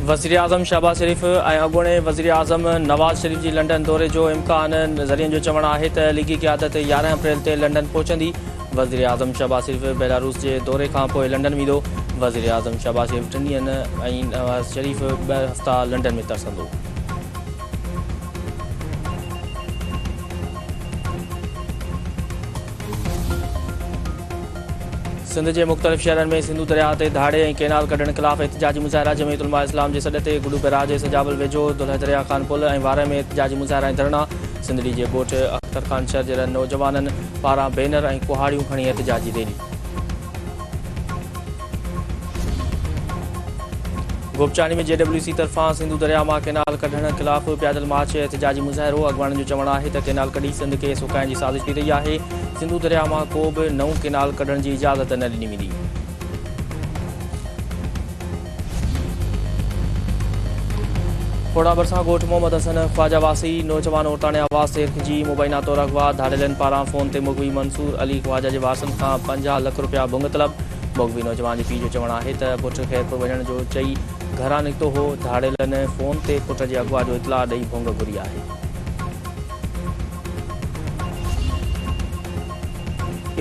वज़ीर आज़म शहबाज़ शरीफ़ ऐं अॻूणे वज़ीर आज़म नवाज़ शरीफ़ जी लंडन दौरे जो इम्कान। ज़रियनि जो चवणु आहे त लीगी क़यादत 11 अप्रैल ते लंडन पहुचंदी। वज़ीर आज़म शहबाज़ शरीफ़ बेलारूस जे दौरे खां पोइ लंडन वेंदो। वज़ीर आज़म शहबाज़ शरीफ़ 3 ॾींहनि ऐं नवाज़ शरीफ़ 2 हफ़्ता लंडन में तरसंदो। सिंध के मुख़्तलिफ़ शहरनि में सिंधु दरिया ते धाड़े ऐं केनाल कढण ख़िलाफ़ एहतजाजी मुज़ाहिरा। जमीयत उलमा इस्लाम जे सॾ ते गुडू बैराज जे सजाबल वेझो दुल्ह दरिया खान पुल ऐं वारे में एहतजाजी मुज़ाहिरा ऐं धरणा। सिंधड़ी जे ॻोठ अख्तर खान शहर जे नौजवाननि पारां बैनर ऐं कुहाड़ियूं खणी एहतजाजी रैली। गोपचानी में JWC तरफ़ां सिंधु दरिया मां केनाल कढण ख़िलाफ़ प्यादल मार्च एहतजाजी मुज़ाहिरो। अॻवाननि जो चवणु आहे त केनाल कढी सिंध खे सुकाइण जी साज़िश थी रही आहे। सिंधु दरिया मां को बि नओं केनाल कढण जी इजाज़त न ॾिनी वेंदी। खोड़ा भरिसां ॻोठ मोहम्मद हसन ख्वाजा वासी नौजवान औरताणे आवाज़ ते खिंची मुबैना तौर अगवा। धाड़ेलनि पारां फ़ोन ते मुगवी मंसूर अली ख्वाजा जे वारसनि खां 50 लख रुपया भुंग तलब। मुगवी नौजवान जे पीउ जो चवणु आहे त पुटु ख़ैरपुर वञण जो चई घरां निकितो हो। धाड़ेलनि फ़ोन ते पुट जे अगवा जो इतला ॾेई भुंग घुरी आहे।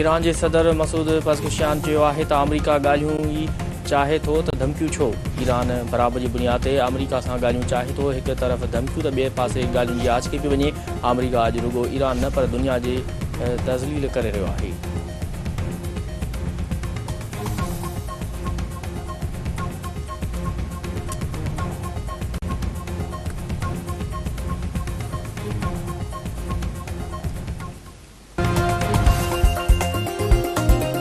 ईरान जे सदर मसूद पज़ेश्कियान चयो आहे त अमरीका ॻाल्हियूं ई चाहे थो त धमकियूं छो। ईरान बराबरि जी बुनियाद ते अमरीका सां ॻाल्हियूं चाहे थो। हिकु तरफ़ धमकियूं त ॿिए पासे ॻाल्हियुनि जी आंच कई पई वञे। अमरीका अॼु रुॻो ईरान न पर दुनिया जे तज़लील करे रहियो आहे।